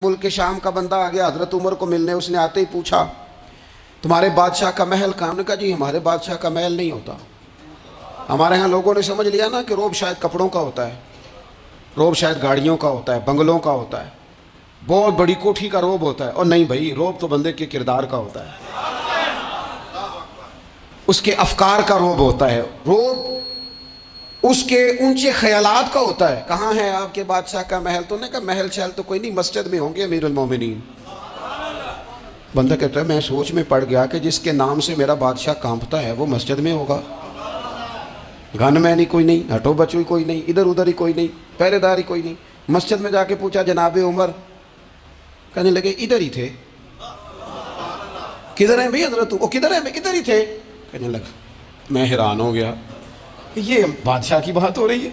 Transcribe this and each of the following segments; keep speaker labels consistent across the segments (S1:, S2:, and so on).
S1: ملک شام کا بندہ آ گیا حضرت عمر کو ملنے. اس نے آتے ہی پوچھا تمہارے بادشاہ کا محل کہاں؟ نے کہا جی ہمارے بادشاہ کا محل نہیں ہوتا. ہمارے ہاں لوگوں نے سمجھ لیا نا کہ روب شاید کپڑوں کا ہوتا ہے, روب شاید گاڑیوں کا ہوتا ہے, بنگلوں کا ہوتا ہے, بہت بڑی کوٹھی کا روب ہوتا ہے. اور نہیں بھائی, روب تو بندے کے کردار کا ہوتا ہے, اس کے افکار کا روب ہوتا ہے. روب اس کے اونچے خیالات کا ہوتا ہے. کہاں ہے آپ کے بادشاہ کا محل؟ تو نے کہا محل شہل تو کوئی نہیں, مسجد میں ہوں گے امیر المومنین. بندہ کہتا ہے میں سوچ میں پڑ گیا کہ جس کے نام سے میرا بادشاہ کانپتا ہے وہ مسجد میں ہوگا. گن مین ہی کوئی نہیں, ہٹو بچو ہی کوئی نہیں, ادھر ادھر ہی کوئی نہیں, پہرے دار ہی کوئی نہیں. مسجد میں جا کے پوچھا جناب عمر, کہنے لگے ادھر ہی تھے. کدھر ہیں بھائی حضرت؟ وہ کدھر ہیں؟ ادھر ہی تھے. کہنے لگا میں حیران ہو گیا, یہ بادشاہ کی بات ہو رہی ہے.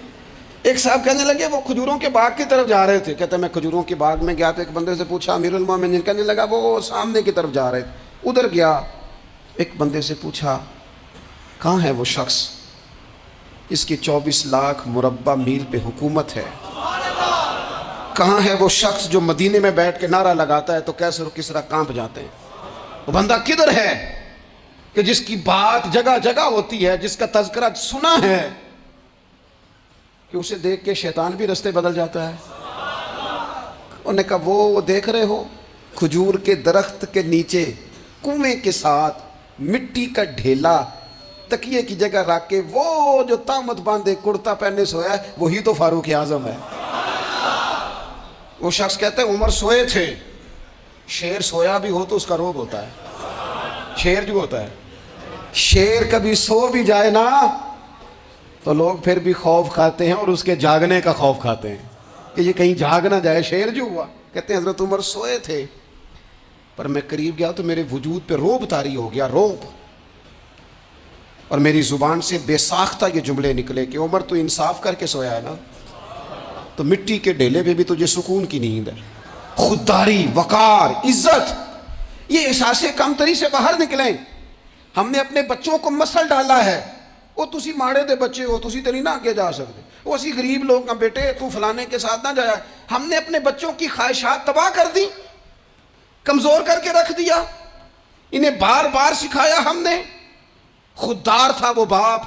S1: ایک صاحب کہنے لگے وہ کھجوروں کے باغ کی طرف جا رہے تھے. کہتے میں کھجوروں کے باغ میں گیا تو ایک بندے سے پوچھا امیر المومنین. کہنے لگا وہ سامنے کی طرف جا رہے تھے, ادھر گیا. ایک بندے سے پوچھا کہاں ہے وہ شخص اس کی 24 لاکھ مربع میل پہ حکومت ہے؟ کہاں ہے وہ شخص جو مدینے میں بیٹھ کے نعرہ لگاتا ہے تو کیسر و کسرا کانپ جاتے ہیں؟ وہ بندہ کدھر ہے کہ جس کی بات جگہ جگہ ہوتی ہے, جس کا تذکرہ سنا ہے کہ اسے دیکھ کے شیطان بھی رستے بدل جاتا ہے؟ انہوں نے کہا وہ دیکھ رہے ہو کھجور کے درخت کے نیچے کنویں کے ساتھ مٹی کا ڈھیلا تکیے کی جگہ رکھ کے وہ جو تامت باندھے کرتا پہنے سویا ہے وہی تو فاروق اعظم ہے. وہ شخص کہتے ہیں عمر سوئے تھے. شیر سویا بھی ہو تو اس کا روب ہوتا ہے. شیر جو ہوتا ہے, شیر کبھی سو بھی جائے نا تو لوگ پھر بھی خوف کھاتے ہیں اور اس کے جاگنے کا خوف کھاتے ہیں کہ یہ کہیں جاگ نہ جائے. شیر جو ہوا, کہتے ہیں حضرت عمر سوئے تھے پر میں قریب گیا تو میرے وجود پہ روب طاری ہو گیا, روب. اور میری زبان سے بے ساختہ یہ جملے نکلے کہ عمر تو انصاف کر کے سویا ہے نا, تو مٹی کے ڈھیلے پہ بھی تجھے سکون کی نیند ہے. خودداری, وقار, عزت, یہ احساس کمتری سے باہر نکلیں. ہم نے اپنے بچوں کو مسل ڈالا ہے, وہ تسی ماڑے دے بچے ہو, تسی تو نہیں نہ آگے جا سکتے. وہ اسی غریب لوگ ہیں بیٹے تو فلانے کے ساتھ نہ جایا. ہم نے اپنے بچوں کی خواہشات تباہ کر دی, کمزور کر کے رکھ دیا, انہیں بار بار سکھایا ہم نے. خوددار تھا وہ باپ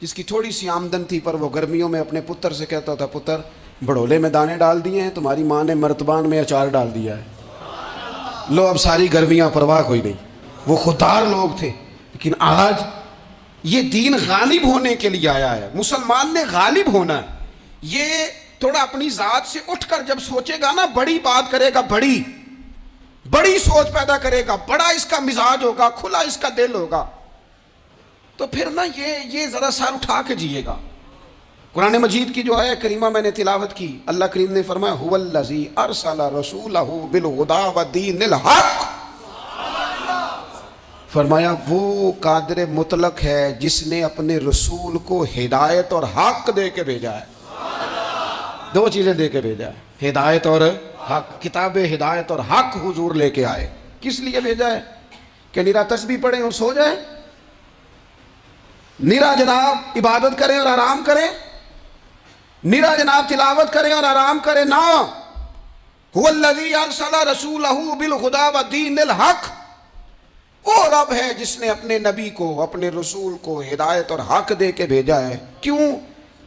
S1: جس کی تھوڑی سی آمدن تھی پر وہ گرمیوں میں اپنے پتر سے کہتا تھا پتر بڑولے میں دانے ڈال دیے ہیں, تمہاری ماں نے مرتبان میں اچار ڈال دیا ہے, لو اب ساری گرمیاں پرواہ کوئی نہیں. وہ خوددار لوگ تھے. لیکن آج یہ دین غالب ہونے کے لیے آیا ہے. مسلمان نے غالب ہونا ہے. یہ تھوڑا اپنی ذات سے اٹھ کر جب سوچے گا نا, بڑی بات کرے گا, بڑی سوچ پیدا کرے گا, بڑا اس کا مزاج ہوگا, کھلا اس کا دل ہوگا, تو پھر نا یہ ذرا سر اٹھا کے جیے گا. قرآن مجید کی جو آیت کریمہ میں نے تلاوت کی, اللہ کریم نے فرمایا هو الذی ارسل رسولہ بالہدی ودین الحق. فرمایا وہ قادر مطلق ہے جس نے اپنے رسول کو ہدایت اور حق دے کے بھیجا ہے. دو چیزیں دے کے بھیجا ہے, ہدایت اور حق. کتاب ہدایت اور حق حضور لے کے آئے. کس لیے بھیجا ہے؟ کہ نیرا تسبیح پڑھیں اور سو جائیں, نیرا جناب عبادت کریں اور آرام کریں, نیرا جناب تلاوت کریں اور آرام کریں نا. هو الذی ارسل رسولہ بالہدی ودین الحق. وہ رب ہے جس نے اپنے نبی کو, اپنے رسول کو ہدایت اور حق دے کے بھیجا ہے. کیوں؟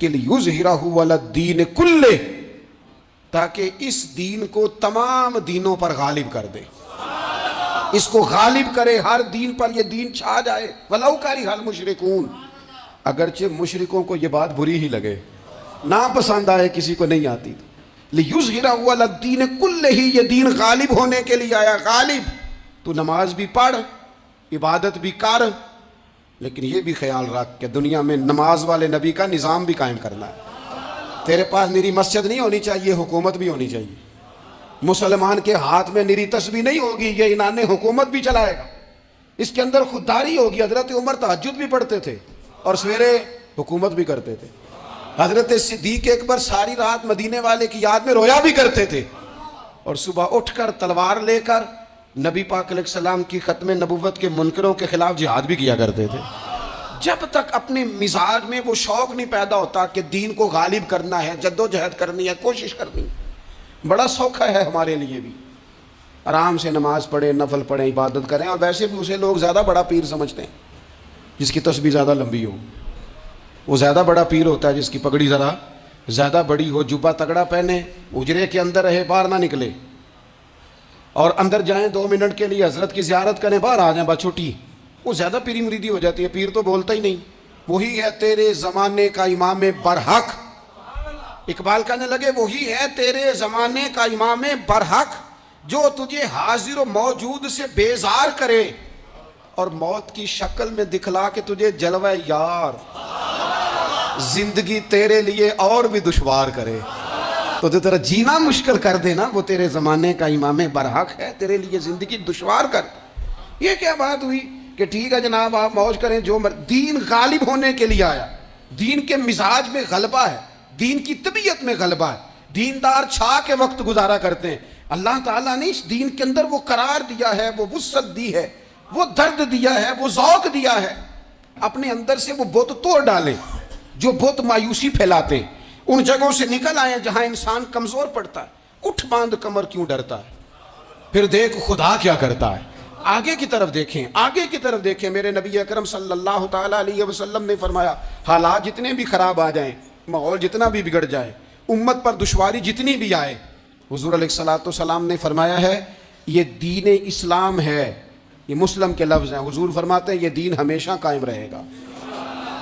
S1: کہ لیظہرہ علی الدین کلہ, تاکہ اس دین کو تمام دینوں پر غالب کر دے, اس کو غالب کرے ہر دین پر, یہ دین چھا جائے. وَلَوْ كَرِهَ الْمُشْرِكُونَ. اگرچہ مشرکوں کو یہ بات بری ہی لگے, ناپسند آئے, کسی کو نہیں آتی. لِيُظْهِرَهُ عَلَى الدِّينِ كُلِّهِ. یہ دین غالب ہونے کے لیے آیا. غالب تو نماز بھی پڑھ, عبادت بھی کر, لیکن یہ بھی خیال رکھ کہ دنیا میں نماز والے نبی کا نظام بھی قائم کرنا ہے. تیرے پاس نری مسجد نہیں ہونی چاہیے, حکومت بھی ہونی چاہیے. مسلمان کے ہاتھ میں نری تسبیح نہیں ہوگی, یہ انان حکومت بھی چلائے گا. اس کے اندر خودداری ہوگی. حضرت عمر تہجد بھی پڑھتے تھے اور سویرے حکومت بھی کرتے تھے. حضرت صدیق اکبر ساری رات مدینے والے کی یاد میں رویا بھی کرتے تھے, اور صبح اٹھ کر تلوار لے کر نبی پاک علیہ السلام کی ختم نبوت کے منکروں کے خلاف جہاد بھی کیا کرتے تھے. جب تک اپنے مزاج میں وہ شوق نہیں پیدا ہوتا کہ دین کو غالب کرنا ہے, جد و جہد کرنی ہے, کوشش کرنی ہے, بڑا سوکھا ہے ہمارے لیے بھی، آرام سے نماز پڑھیں، نفل پڑھیں، عبادت کریں، اور ویسے بھی اسے لوگ زیادہ بڑا پیر سمجھتے ہیں جس کی تسبیح زیادہ لمبی ہو، وہ زیادہ بڑا پیر ہوتا ہے جس کی پگڑی ذرا زیادہ بڑی ہو، جبہ تگڑا پہنے، اجرے کے اندر رہے، باہر نہ نکلے، اور اندر جائیں 2 منٹ کے لیے حضرت کی زیارت کریں، باہر آ جائیں بس چھٹی، وہ زیادہ پیری مریدی ہو جاتی ہے، پیر تو بولتا ہی نہیں۔ وہی ہے تیرے زمانے کا امام برحق، اقبال کہنے لگے وہی ہے تیرے زمانے کا امام برحق جو تجھے حاضر و موجود سے بیزار کرے اور موت کی شکل میں دکھلا کے تجھے جلوہ یار زندگی تیرے لیے اور بھی دشوار کرے، تو تیرا جینا مشکل کر دے نا، وہ تیرے زمانے کا امام برحق ہے، تیرے لیے زندگی دشوار کر دے۔ یہ کیا بات ہوئی کہ ٹھیک ہے جناب آپ موج کریں، جو دین غالب ہونے کے لیے آیا، دین کے مزاج میں غلبہ ہے، دین کی طبیعت میں غلبہ ہے، دیندار چھا کے وقت گزارا کرتے ہیں۔ اللہ تعالیٰ نے اس دین کے اندر وہ قرار دیا ہے، وہ وسعت دی ہے، وہ درد دیا ہے، وہ ذوق دیا ہے، اپنے اندر سے وہ بت توڑ ڈالیں جو بت مایوسی پھیلاتے ہیں، ان جگہوں سے نکل آئیں جہاں انسان کمزور پڑتا ہے، اٹھ باندھ کمر کیوں ڈرتا ہے، پھر دیکھ خدا کیا کرتا ہے۔ آگے کی طرف دیکھیں، آگے کی طرف دیکھیں، میرے نبی اکرم صلی اللہ تعالیٰ علیہ وسلم نے فرمایا حالات جتنے بھی خراب آ جائیں، ماحول جتنا بھی بگڑ جائے، امت پر دشواری جتنی بھی آئے، حضور علیہ الصلوۃ والسلام نے فرمایا ہے یہ دین اسلام ہے، یہ مسلم کے لفظ ہیں، حضور فرماتے ہیں یہ دین ہمیشہ قائم رہے گا،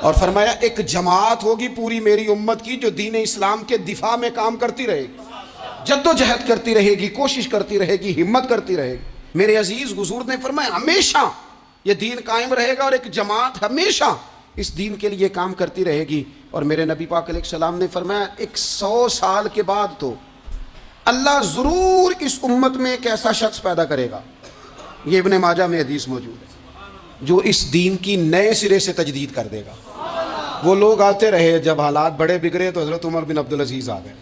S1: اور فرمایا ایک جماعت ہوگی پوری میری امت کی جو دین اسلام کے دفاع میں کام کرتی رہے گی، جد و جہد کرتی رہے گی، کوشش کرتی رہے گی، ہمت کرتی رہے گی۔ میرے عزیز حضور نے فرمایا ہمیشہ یہ دین قائم رہے گا اور ایک جماعت ہمیشہ اس دین کے لیے کام کرتی رہے گی۔ اور میرے نبی پاک علیہ السلام نے فرمایا 100 سال کے بعد تو اللہ ضرور اس امت میں ایک ایسا شخص پیدا کرے گا، یہ ابن ماجہ میں حدیث موجود ہے، جو اس دین کی نئے سرے سے تجدید کر دے گا۔ وہ لوگ آتے رہے، جب حالات بڑے بگڑے تو حضرت عمر بن عبدالعزیز آ گئے،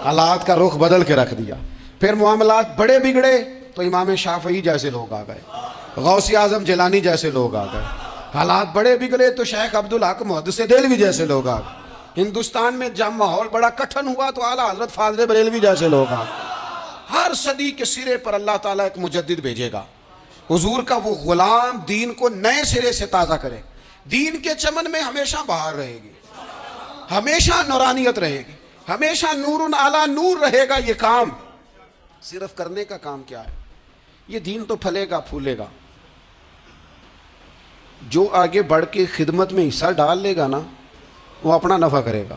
S1: حالات کا رخ بدل کے رکھ دیا، پھر معاملات بڑے بگڑے تو امام شافعی جیسے لوگ آ گئے، غوث اعظم جیلانی جیسے لوگ آ گئے، حالات بڑے بگڑے تو شیخ عبدالحق محدث دہلوی جیسے لوگ آ گئے، ہندوستان میں جب ماحول بڑا کٹھن ہوا تو اعلیٰ حضرت فاضل بریلوی جیسے لوگ آ گئے۔ ہر صدی کے سرے پر اللہ تعالیٰ ایک مجدد بھیجے گا، حضور کا وہ غلام دین کو نئے سرے سے تازہ کرے، دین کے چمن میں ہمیشہ بہار رہے گی، ہمیشہ نورانیت رہے گی، ہمیشہ نور علی نور رہے گا۔ یہ کام صرف کرنے کا کام کیا ہے، یہ دین تو پھلے گا پھولے گا، جو آگے بڑھ کے خدمت میں حصہ ڈال لے گا نا وہ اپنا نفع کرے گا۔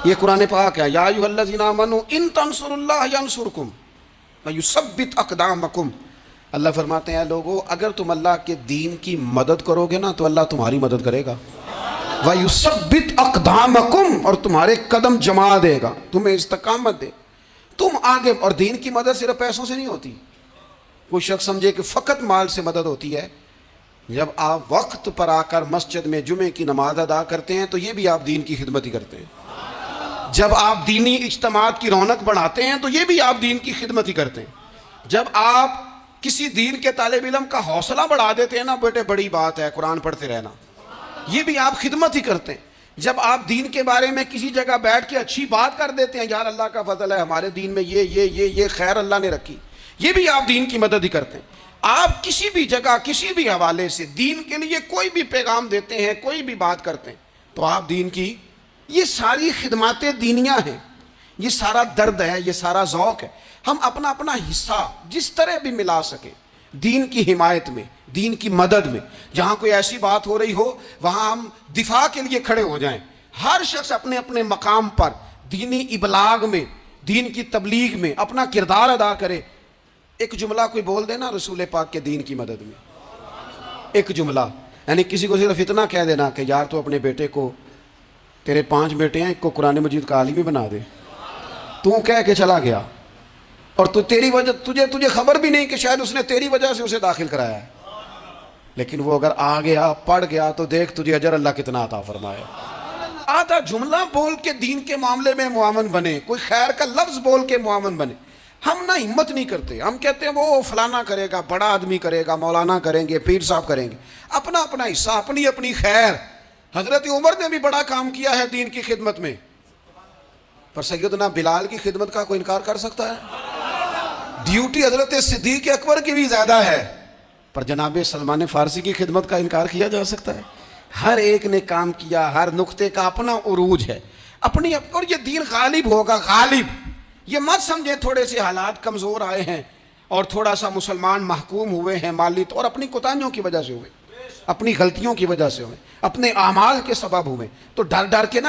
S1: یہ قرآن پاک ہے، یا ایھا الذین آمنوا ان تنصروا اللہ ینصرکم ویثبت اقدامکم۔ اللہ فرماتے ہیں لوگو اگر تم اللہ کے دین کی مدد کرو گے نا تو اللہ تمہاری مدد کرے گا، ویثبت اقدامکم، اور تمہارے قدم جما دے گا، تمہیں استقامت دے، تم آگے۔ اور دین کی مدد صرف پیسوں سے نہیں ہوتی، کوئی شخص سمجھے کہ فقط مال سے مدد ہوتی ہے، جب آپ وقت پر آ کر مسجد میں جمعے کی نماز ادا کرتے ہیں تو یہ بھی آپ دین کی خدمت ہی کرتے ہیں، جب آپ دینی اجتماعات کی رونق بڑھاتے ہیں تو یہ بھی آپ دین کی خدمت ہی کرتے ہیں، جب آپ کسی دین کے طالب علم کا حوصلہ بڑھا دیتے ہیں نا بیٹے بڑی بات ہے قرآن پڑھتے رہنا، یہ بھی آپ خدمت ہی کرتے ہیں، جب آپ دین کے بارے میں کسی جگہ بیٹھ کے اچھی بات کر دیتے ہیں یار اللہ کا فضل ہے ہمارے دین میں یہ خیر اللہ نے رکھی، یہ بھی آپ دین کی مدد ہی کرتے ہیں۔ آپ کسی بھی جگہ کسی بھی حوالے سے دین کے لیے کوئی بھی پیغام دیتے ہیں، کوئی بھی بات کرتے ہیں تو آپ دین کی، یہ ساری خدمات دینیاں ہیں، یہ سارا درد ہے، یہ سارا ذوق ہے، ہم اپنا اپنا حصہ جس طرح بھی ملا سکیں دین کی حمایت میں، دین کی مدد میں، جہاں کوئی ایسی بات ہو رہی ہو وہاں ہم دفاع کے لیے کھڑے ہو جائیں، ہر شخص اپنے اپنے مقام پر دینی ابلاغ میں، دین کی تبلیغ میں اپنا کردار ادا کرے۔ ایک جملہ کوئی بول دینا رسول پاک کے دین کی مدد میں، ایک جملہ، یعنی کسی کو صرف اتنا کہہ دینا کہ یار تو اپنے بیٹے کو، تیرے 5 بیٹے ہیں، ایک کو قرآن مجید کا عالم بھی بنا دے، تو کہہ کے چلا گیا اور تو تیری وجہ تجھے خبر بھی نہیں کہ شاید اس نے تیری وجہ سے اسے داخل کرایا ہے، لیکن وہ اگر آ گیا پڑھ گیا تو دیکھ تجھے اجر اللہ کتنا عطا فرمائے۔ آدھا جملہ بول کے دین کے معاملے میں معاون بنے، کوئی خیر کا لفظ بول کے معاون بنے۔ ہم نہ ہمت نہیں کرتے، ہم کہتے ہیں وہ فلانا کرے گا، بڑا آدمی کرے گا، مولانا کریں گے، پیر صاحب کریں گے، اپنا اپنا حصہ، اپنی اپنی خیر۔ حضرت عمر نے بھی بڑا کام کیا ہے دین کی خدمت میں، پر سیدنا بلال کی خدمت کا کوئی انکار کر سکتا ہے؟ ڈیوٹی حضرت صدیق اکبر کی بھی زیادہ ہے، پر جناب سلمان فارسی کی خدمت کا انکار کیا جا سکتا ہے؟ ہر ایک نے کام کیا، ہر نقطے کا اپنا عروج ہے، اپنی، اور یہ دین غالب ہوگا، غالب۔ یہ مت سمجھیں تھوڑے سے حالات کمزور آئے ہیں اور تھوڑا سا مسلمان محکوم ہوئے ہیں مالی طور، اپنی کوتاہیوں کی وجہ سے ہوئے، اپنی غلطیوں کی وجہ سے ہوئے، اپنے اعمال کے سبب ہوئے، تو ڈر ڈر کے نہ